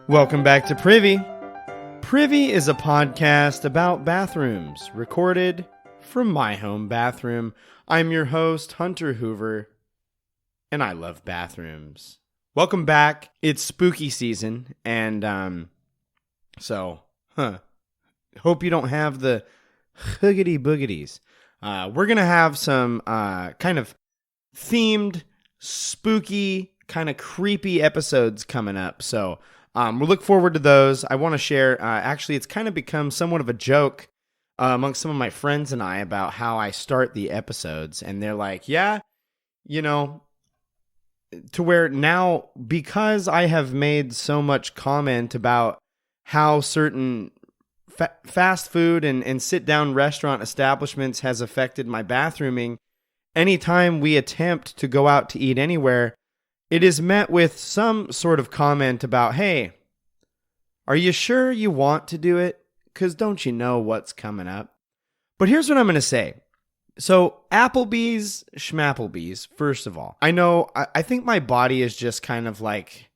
Welcome back to Privy. Privy is a podcast about bathrooms, recorded from my home bathroom. I'm your host, Hunter Hoover, and I love bathrooms. Welcome back. It's spooky season, and hope you don't have the hoogity boogities. We're going to have some kind of themed, spooky, kind of creepy episodes coming up, so we'll look forward to those. I want to share, actually, it's kind of become somewhat of a joke amongst some of my friends and I about how I start the episodes, and they're like, yeah, you know, to where now, because I have made so much comment about how certain fast food and sit-down restaurant establishments has affected my bathrooming, anytime we attempt to go out to eat anywhere, it is met with some sort of comment about, hey, are you sure you want to do it? Because don't you know what's coming up? But here's what I'm going to say. So Applebee's, Schmapplebee's, first of all, I think my body is just kind of like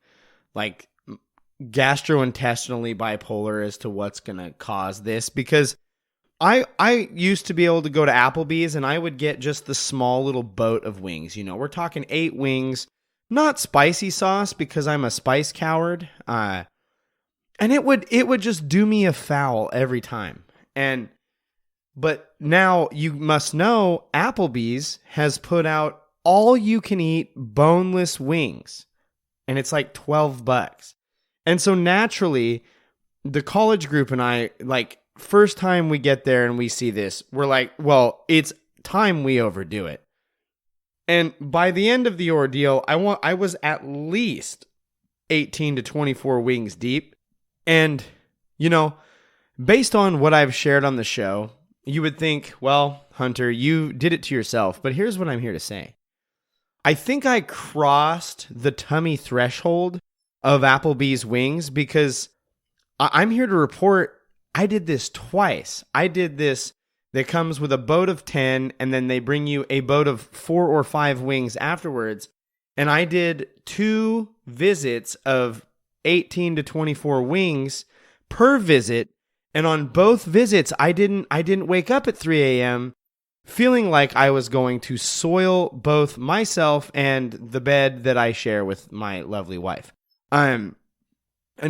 gastrointestinally bipolar as to what's going to cause this, because I used to be able to go to Applebee's and I would get just the small little boat of wings. You know, we're talking 8 wings, not spicy sauce because I'm a spice coward. And it would just do me a foul every time. But now you must know Applebee's has put out all you can eat boneless wings, and it's like $12. And so naturally, the college group and I, like, first time we get there and we see this, we're like, well, it's time we overdo it. And by the end of the ordeal, I was at least 18 to 24 wings deep. And, you know, based on what I've shared on the show, you would think, well, Hunter, you did it to yourself. But here's what I'm here to say. I think I crossed the tummy threshold of Applebee's wings because I'm here to report I did this twice. I did this that comes with a boat of 10, and then they bring you a boat of 4 or 5 wings afterwards. And I did 2 visits of 18 to 24 wings per visit. And on both visits, I didn't wake up at 3 a.m. feeling like I was going to soil both myself and the bed that I share with my lovely wife. And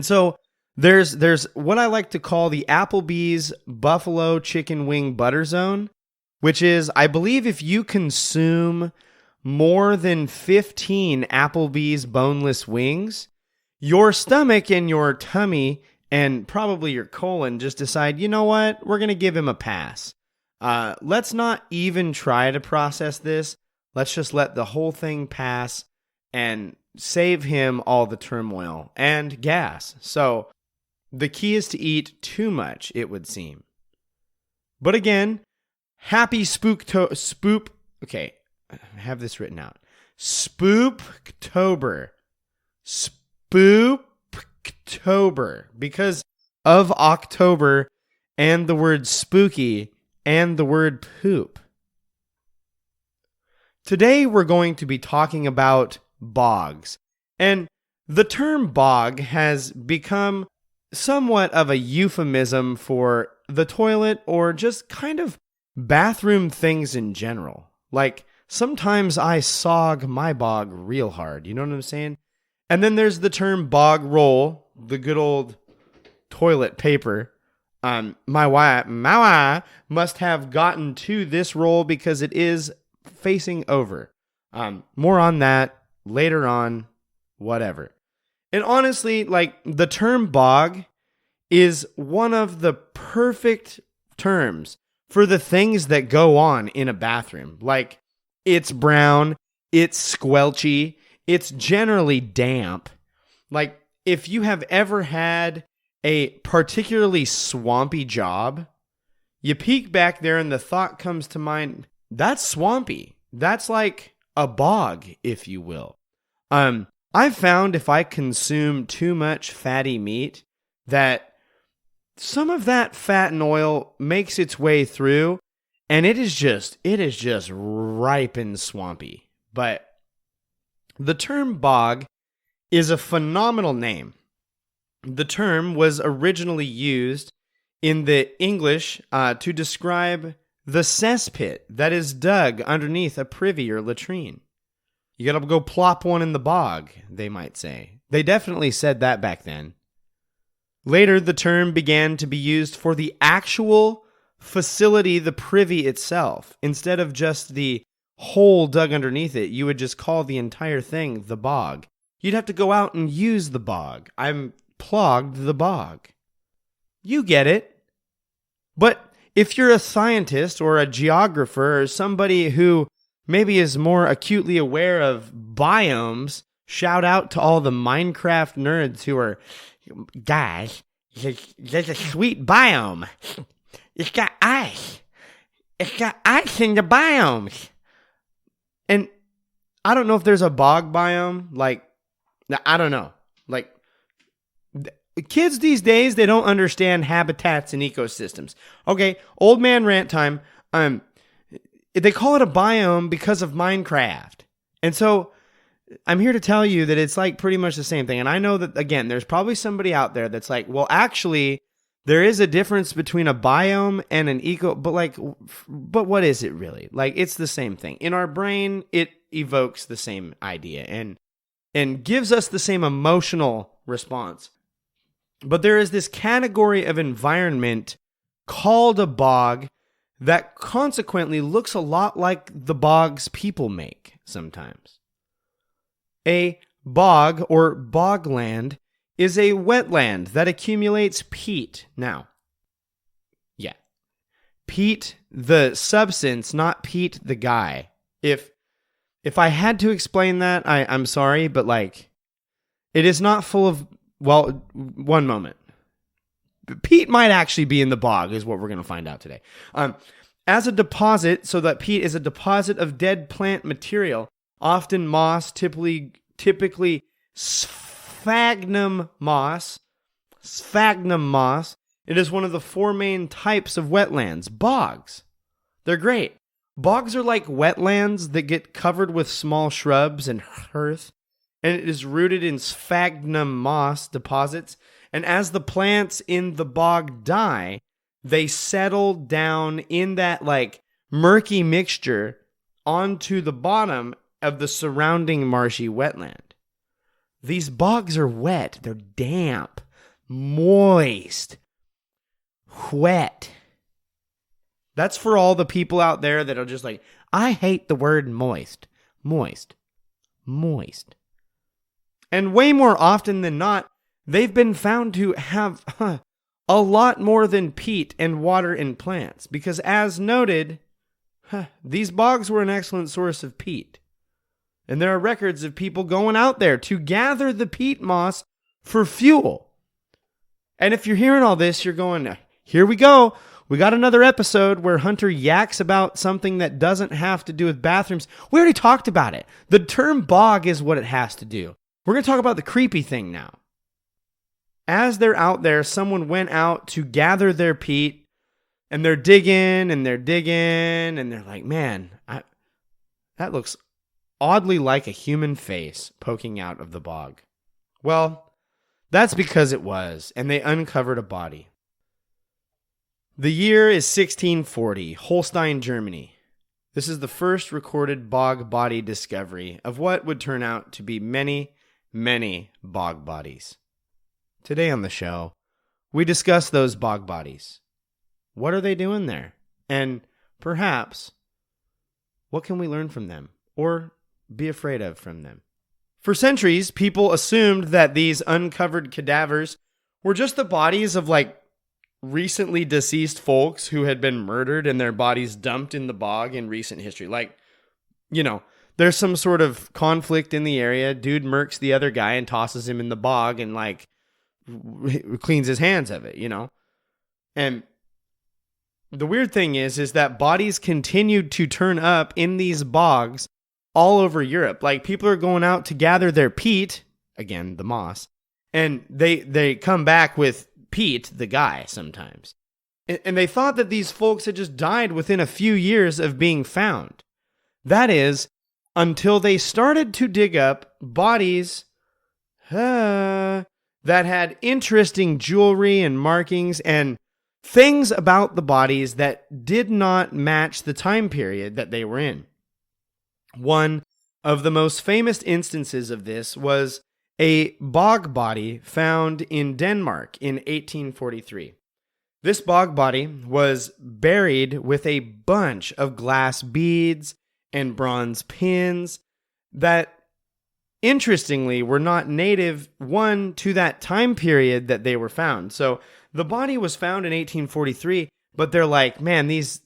so there's what I like to call the Applebee's Buffalo Chicken Wing Butter Zone, which is, I believe, if you consume more than 15 Applebee's boneless wings, your stomach and your tummy and probably your colon just decide, you know what, we're going to give him a pass. Let's not even try to process this. Let's just let the whole thing pass and save him all the turmoil and gas. So the key is to eat too much, it would seem. But again, happy okay, I have this written out. Spoopktober. Spoopktober. Because of October and the word spooky and the word poop. Today we're going to be talking about bogs. And the term bog has become somewhat of a euphemism for the toilet or just kind of bathroom things in general. Like, sometimes I sog my bog real hard, you know what I'm saying? And then there's the term bog roll, the good old toilet paper. My wife must have gotten to this roll because it is facing over. More on that later on, whatever. And honestly, like, the term bog is one of the perfect terms for the things that go on in a bathroom. Like, it's brown, it's squelchy, it's generally damp. Like, if you have ever had a particularly swampy job, you peek back there and the thought comes to mind, that's swampy. That's like a bog, if you will. I've found if I consume too much fatty meat that some of that fat and oil makes its way through and it is just ripe and swampy. But the term bog is a phenomenal name The term was originally used in the English to describe the cesspit that is dug underneath a privy or latrine. You gotta go plop one in the bog, they might say. They definitely said that back then. Later, the term began to be used for the actual facility, the privy itself. Instead of just the hole dug underneath it, you would just call the entire thing the bog. You'd have to go out and use the bog. I'm plogged the bog. You get it. But if you're a scientist or a geographer or somebody who maybe is more acutely aware of biomes, shout out to all the Minecraft nerds who are, guys, there's a sweet biome. It's got ice. It's got ice in the biomes. And I don't know if there's a bog biome. Like, I don't know. Like, kids these days, they don't understand habitats and ecosystems. Okay, old man rant time. They call it a biome because of Minecraft. And so I'm here to tell you that it's like pretty much the same thing. And I know that, again, there's probably somebody out there that's like, well, actually, there is a difference between a biome and an but what is it really? Like, it's the same thing. In our brain, it evokes the same idea and gives us the same emotional response. But there is this category of environment called a bog that consequently looks a lot like the bogs people make sometimes. A bog or bogland is a wetland that accumulates peat. Now, yeah, peat the substance, not peat the guy. If I had to explain that, I'm sorry, but like, it is not full of, well, one moment. Peat might actually be in the bog, is what we're going to find out today. As a deposit, so that peat is a deposit of dead plant material, often moss, typically sphagnum moss. Sphagnum moss. It is one of the four main types of wetlands. Bogs. They're great. Bogs are like wetlands that get covered with small shrubs and earth, and it is rooted in sphagnum moss deposits. And as the plants in the bog die, they settle down in that like murky mixture onto the bottom of the surrounding marshy wetland. These bogs are wet. They're damp, moist, wet. That's for all the people out there that are just like, I hate the word moist. Moist. Moist. And way more often than not, they've been found to have a lot more than peat and water in plants. Because as noted, these bogs were an excellent source of peat. And there are records of people going out there to gather the peat moss for fuel. And if you're hearing all this, you're going, here we go. We got another episode where Hunter yaks about something that doesn't have to do with bathrooms. We already talked about it. The term bog is what it has to do. We're going to talk about the creepy thing now. As they're out there, someone went out to gather their peat, and they're digging, and they're like, man, that looks oddly like a human face poking out of the bog. Well, that's because it was, and they uncovered a body. The year is 1640, Holstein, Germany. This is the first recorded bog body discovery of what would turn out to be many, many bog bodies. Today on the show, we discuss those bog bodies. What are they doing there? And perhaps, what can we learn from them or be afraid of from them? For centuries, people assumed that these uncovered cadavers were just the bodies of like recently deceased folks who had been murdered and their bodies dumped in the bog in recent history. Like, you know, there's some sort of conflict in the area. Dude murks the other guy and tosses him in the bog and like cleans his hands of it, you know? And the weird thing is that bodies continued to turn up in these bogs all over Europe. Like, people are going out to gather their peat, again, the moss, and they come back with Pete, the guy, sometimes. And they thought that these folks had just died within a few years of being found. That is, until they started to dig up bodies that had interesting jewelry and markings and things about the bodies that did not match the time period that they were in. One of the most famous instances of this was a bog body found in Denmark in 1843. This bog body was buried with a bunch of glass beads and bronze pins that, interestingly, were not native, one, to that time period that they were found. So the body was found in 1843, but they're like, man, these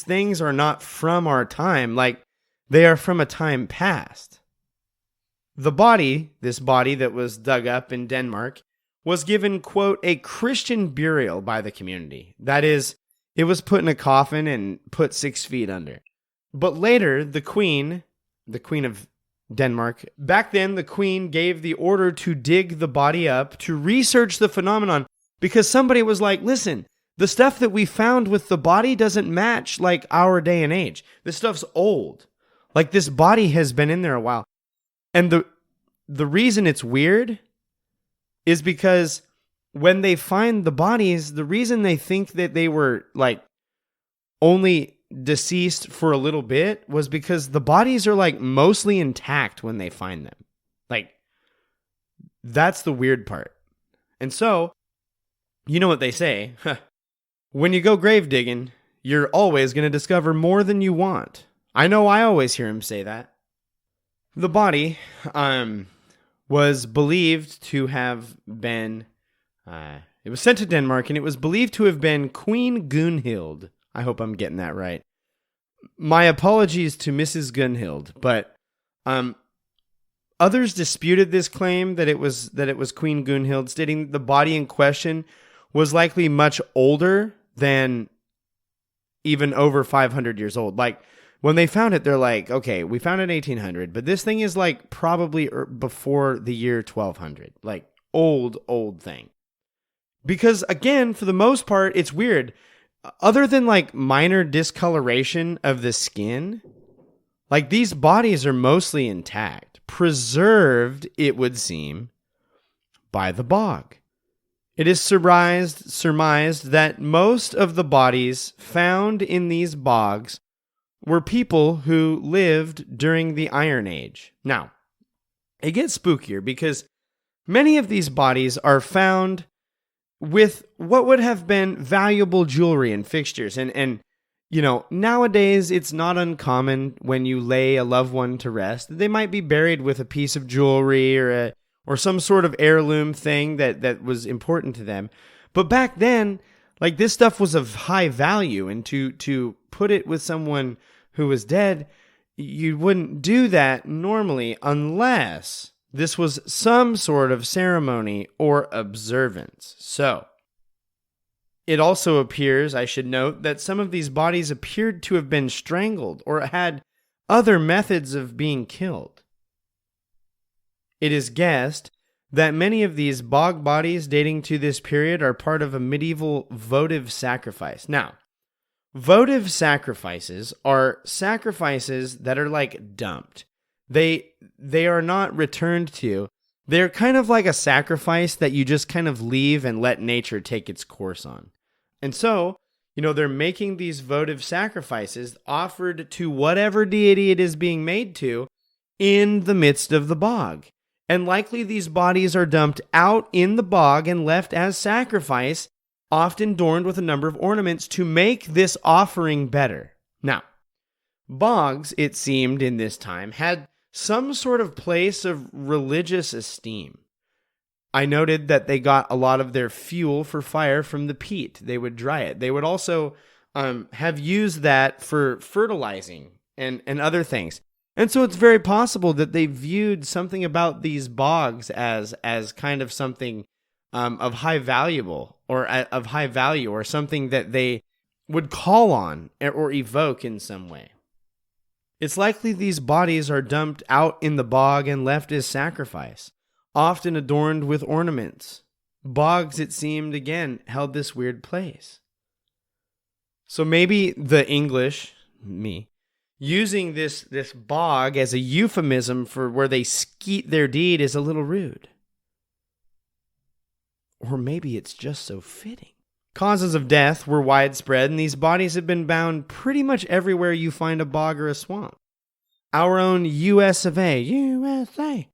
things are not from our time. Like, they are from a time past. The body, this body that was dug up in Denmark, was given, quote, a Christian burial by the community. That is, it was put in a coffin and put 6 feet under. But later, the queen of Denmark, back then the queen gave the order to dig the body up to research the phenomenon, because somebody was like, listen, the stuff that we found with the body doesn't match like our day and age. This stuff's old. Like, this body has been in there a while. And the reason it's weird is because when they find the bodies, the reason they think that they were like only deceased for a little bit was because the bodies are like mostly intact when they find them. Like, that's the weird part. And so, you know what they say, when you go grave digging, you're always going to discover more than you want. I know I always hear him say that. The body was believed to have been, it was sent to Denmark, and it was believed to have been Queen Gunhild. I hope I'm getting that right. My apologies to Mrs. Gunhild, but others disputed this claim that it was Queen Gunhild, stating that the body in question was likely much older than even over 500 years old. Like, when they found it, they're like, okay, we found it in 1800, but this thing is like probably before the year 1200. Like, old thing. Because, again, for the most part, it's weird. Other than like minor discoloration of the skin, like, these bodies are mostly intact, preserved, it would seem, by the bog. It is surmised that most of the bodies found in these bogs were people who lived during the Iron Age. Now, it gets spookier because many of these bodies are found with what would have been valuable jewelry and fixtures. And you know, nowadays it's not uncommon when you lay a loved one to rest, they might be buried with a piece of jewelry or some sort of heirloom thing that was important to them. But back then, like, this stuff was of high value, and to put it with someone who was dead, you wouldn't do that normally unless this was some sort of ceremony or observance. So, it also appears, I should note, that some of these bodies appeared to have been strangled or had other methods of being killed. It is guessed that many of these bog bodies dating to this period are part of a medieval votive sacrifice. Now, votive sacrifices are sacrifices that are like dumped. They are not returned to. They're kind of like a sacrifice that you just kind of leave and let nature take its course on. And so, you know, they're making these votive sacrifices offered to whatever deity it is being made to in the midst of the bog. And likely these bodies are dumped out in the bog and left as sacrifice, often adorned with a number of ornaments to make this offering better. Now, bogs, it seemed in this time, had some sort of place of religious esteem. I noted that they got a lot of their fuel for fire from the peat. They would dry it. They would also have used that for fertilizing and other things. And so it's very possible that they viewed something about these bogs as kind of something of high value or something that they would call on or evoke in some way. It's likely these bodies are dumped out in the bog and left as sacrifice, often adorned with ornaments. Bogs, it seemed, again, held this weird place. So maybe the English, using this bog as a euphemism for where they skeet their deed is a little rude. Or maybe it's just so fitting. Causes of death were widespread, and these bodies have been found pretty much everywhere you find a bog or a swamp. Our own US of A, USA,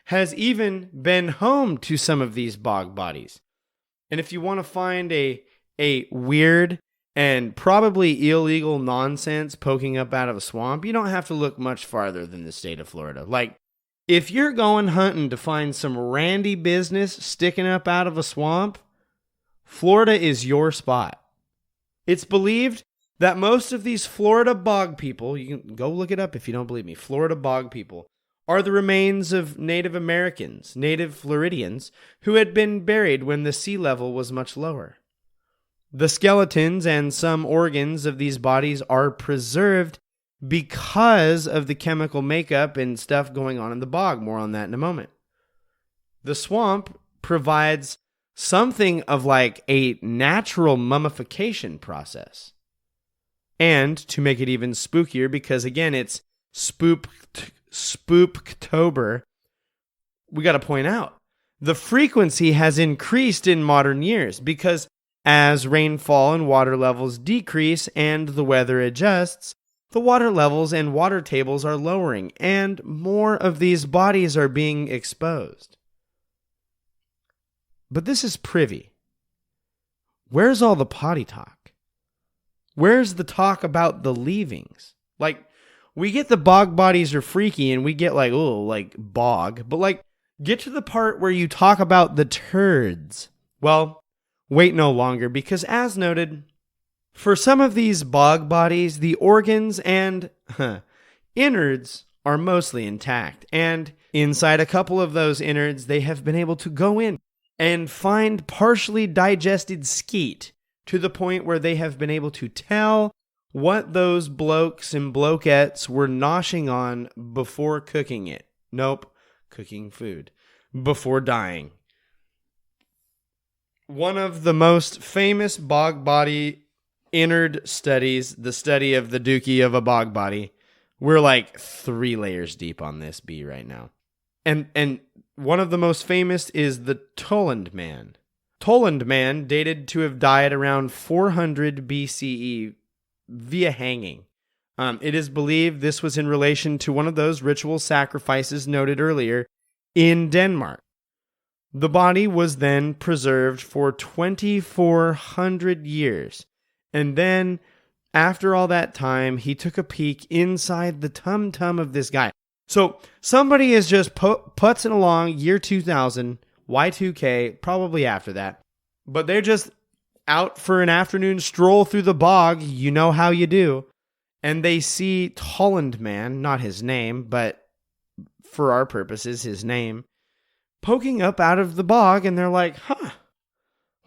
has even been home to some of these bog bodies. And if you want to find a weird and probably illegal nonsense poking up out of a swamp, you don't have to look much farther than the state of Florida. Like, if you're going hunting to find some randy business sticking up out of a swamp, Florida is your spot. It's believed that most of these Florida bog people, you can go look it up if you don't believe me, Florida bog people, are the remains of Native Americans, native Floridians, who had been buried when the sea level was much lower. The skeletons and some organs of these bodies are preserved because of the chemical makeup and stuff going on in the bog. More on that in a moment. The swamp provides something of like a natural mummification process. And to make it even spookier, because again, it's Spoopktober, we got to point out the frequency has increased in modern years because as rainfall and water levels decrease and the weather adjusts, the water levels and water tables are lowering and more of these bodies are being exposed. But this is privy. Where's all the potty talk? Where's the talk about the leavings? Like, we get the bog bodies are freaky and we get like, oh, like bog. But like, get to the part where you talk about the turds. Well, wait no longer, because as noted, for some of these bog bodies, the organs and innards are mostly intact. And inside a couple of those innards, they have been able to go in and find partially digested skeet to the point where they have been able to tell what those blokes and blokettes were noshing on before cooking it. Nope, cooking food. Before dying. One of the most famous bog body innard studies, the study of the dookie of a bog body. We're like 3 layers deep on this bee right now. And one of the most famous is the Toland Man. Toland Man dated to have died around 400 BCE via hanging. It is believed this was in relation to one of those ritual sacrifices noted earlier in Denmark. The body was then preserved for 2,400 years. And then, after all that time, he took a peek inside the tum-tum of this guy. So, somebody is just putzing along year 2000, Y2K, probably after that. But they're just out for an afternoon stroll through the bog, you know how you do. And they see Toland Man, not his name, but for our purposes, his name, poking up out of the bog, and they're like,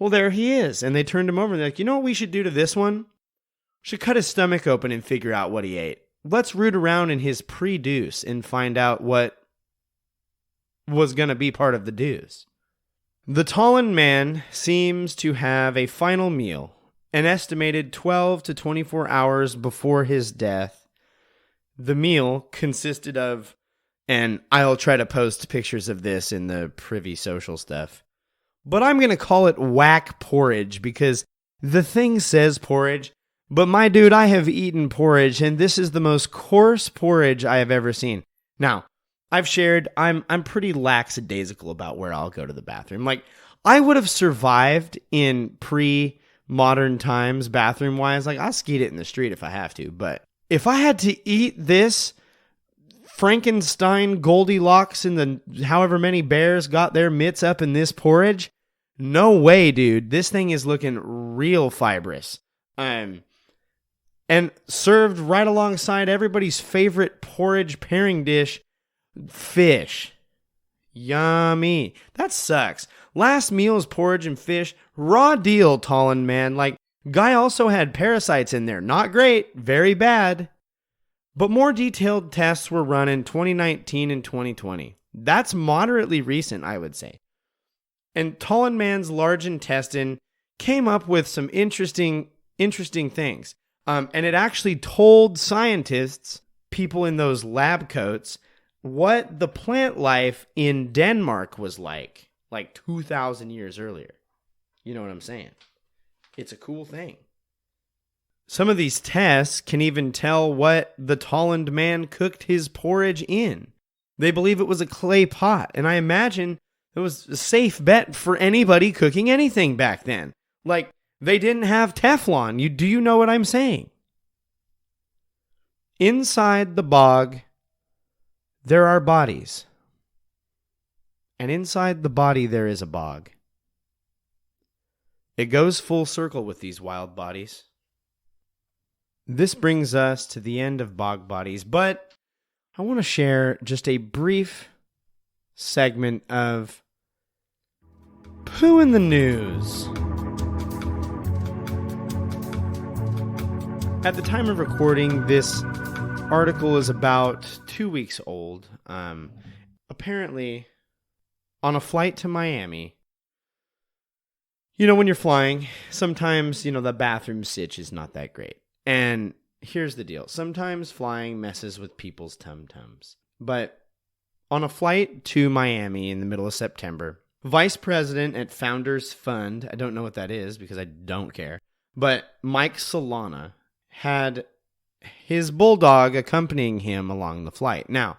well, there he is. And they turned him over, and they're like, you know what we should do to this one? We should cut his stomach open and figure out what he ate. Let's root around in his pre-deuce and find out what was going to be part of the deuce. The Toland Man seems to have a final meal, an estimated 12 to 24 hours before his death. The meal consisted of, and I'll try to post pictures of this in the Privy social stuff, but I'm going to call it whack porridge because the thing says porridge, but my dude, I have eaten porridge, and this is the most coarse porridge I have ever seen. Now, I've shared, I'm pretty lackadaisical about where I'll go to the bathroom. Like, I would have survived in pre-modern times bathroom-wise. Like, I'll skeet it in the street if I have to, but if I had to eat this Frankenstein Goldilocks and the however many bears got their mitts up in this porridge, no way, dude. This thing is looking real fibrous. And served right alongside everybody's favorite porridge pairing dish, fish. Yummy. That sucks. Last meal's porridge and fish. Raw deal, Toland Man. Like, guy also had parasites in there. Not great. Very bad. But more detailed tests were run in 2019 and 2020. That's moderately recent, I would say. And Toland Man's large intestine came up with some interesting things. And it actually told scientists, people in those lab coats, what the plant life in Denmark was like. like 2,000 years earlier. You know what I'm saying? It's a cool thing. Some of these tests can even tell what the Tolland man cooked his porridge in. They believe it was a clay pot, and I imagine it was a safe bet for anybody cooking anything back then. Like, they didn't have Teflon. Do you know what I'm saying? Inside the bog, there are bodies. And inside the body, there is a bog. It goes full circle with these wild bodies. This brings us to the end of Bog Bodies, but I want to share just a brief segment of Poo in the News. At the time of recording, this article is about 2 weeks old. Apparently, on a flight to Miami, when you're flying, sometimes, the bathroom sitch is not that great. And here's the deal. Sometimes flying messes with people's tum-tums. But on a flight to Miami in the middle of September, Vice President at Founders Fund, I don't know what that is because I don't care, but Mike Solana had his bulldog accompanying him along the flight. Now,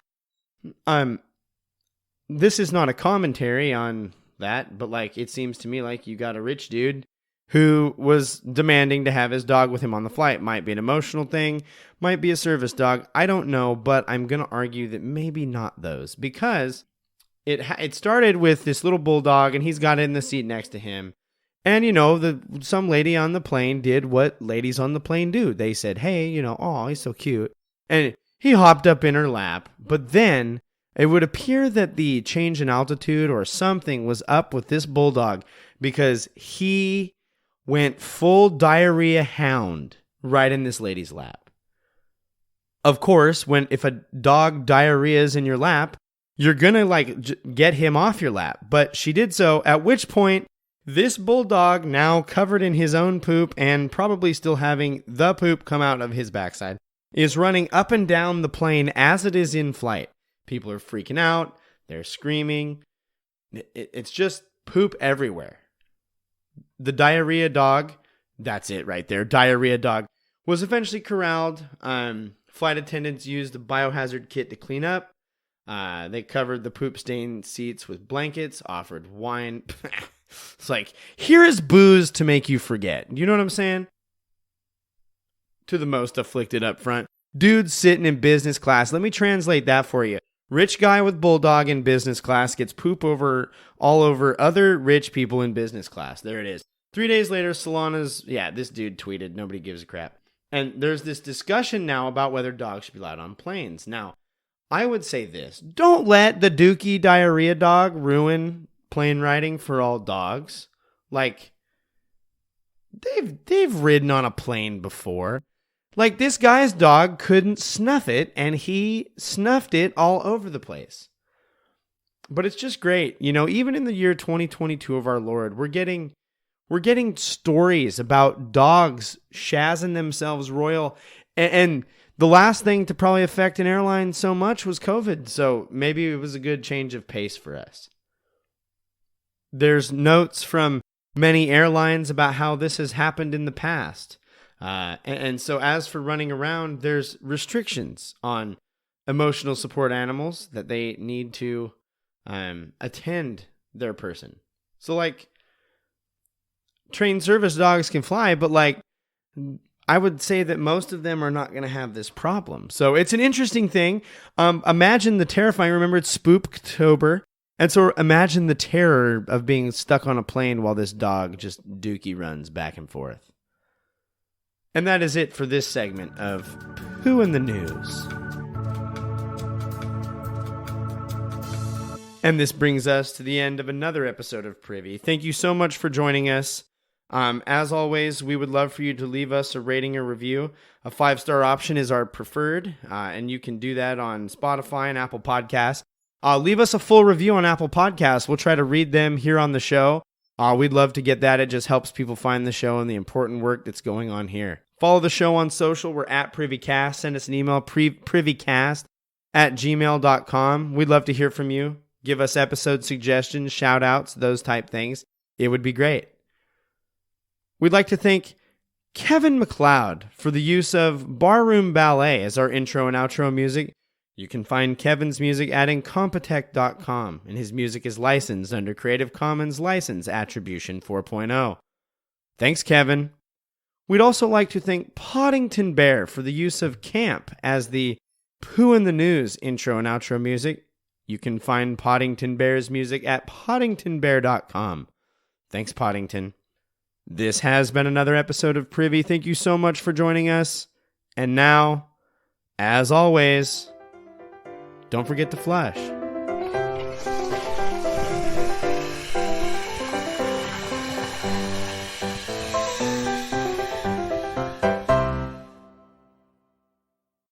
this is not a commentary on that, but it seems to me like you got a rich dude who was demanding to have his dog with him on the flight. Might be an emotional thing, might be a service dog. I don't know, but I'm going to argue that maybe not those, because it started with this little bulldog, and he's got it in the seat next to him. And, some lady on the plane did what ladies on the plane do. They said, hey, oh, he's so cute. And he hopped up in her lap. But then it would appear that the change in altitude or something was up with this bulldog, because he went full diarrhea hound right in this lady's lap. Of course, if a dog diarrhea is in your lap, you're going to get him off your lap. But she did so, at which point this bulldog, now covered in his own poop and probably still having the poop come out of his backside, is running up and down the plane as it is in flight. People are freaking out. They're screaming. It's just poop everywhere. The diarrhea dog, that's it right there. Diarrhea dog was eventually corralled. Flight attendants used a biohazard kit to clean up. They covered the poop-stained seats with blankets, offered wine. It's like, here is booze to make you forget. You know what I'm saying? To the most afflicted up front. Dude sitting in business class. Let me translate that for you. Rich guy with bulldog in business class gets poop all over other rich people in business class. There it is. 3 days later, this dude tweeted, nobody gives a crap. And there's this discussion now about whether dogs should be allowed on planes. Now, I would say this. Don't let the Dookie diarrhea dog ruin plane riding for all dogs. They've ridden on a plane before. This guy's dog couldn't snuff it, and he snuffed it all over the place. But it's just great. Even in the year 2022 of our Lord, we're getting stories about dogs shazzing themselves royal. And the last thing to probably affect an airline so much was COVID. So maybe it was a good change of pace for us. There's notes from many airlines about how this has happened in the past. And so as for running around, there's restrictions on emotional support animals that they need to attend their person. So trained service dogs can fly, but I would say that most of them are not going to have this problem. So it's an interesting thing. Imagine the terrifying, remember it's Spoopktober. And so imagine the terror of being stuck on a plane while this dog just dookie runs back and forth. And that is it for this segment of Poo in the News. And this brings us to the end of another episode of Privy. Thank you so much for joining us. As always, we would love for you to leave us a rating or review. A 5-star option is our preferred, and you can do that on Spotify and Apple Podcasts. Leave us a full review on Apple Podcasts. We'll try to read them here on the show. We'd love to get that. It just helps people find the show and the important work that's going on here. Follow the show on social. We're at Privycast. Send us an email, privycast@gmail.com. We'd love to hear from you. give us episode suggestions, shout outs, those type things. It would be great. We'd like to thank Kevin MacLeod for the use of Barroom Ballet as our intro and outro music. You can find Kevin's music at incompetech.com, and his music is licensed under Creative Commons License Attribution 4.0. Thanks, Kevin. We'd also like to thank Poddington Bear for the use of Camp as the Pooh in the News intro and outro music. You can find Poddington Bear's music at poddingtonbear.com. Thanks, Poddington. This has been another episode of Privy. Thank you so much for joining us. And now, as always, don't forget to flush.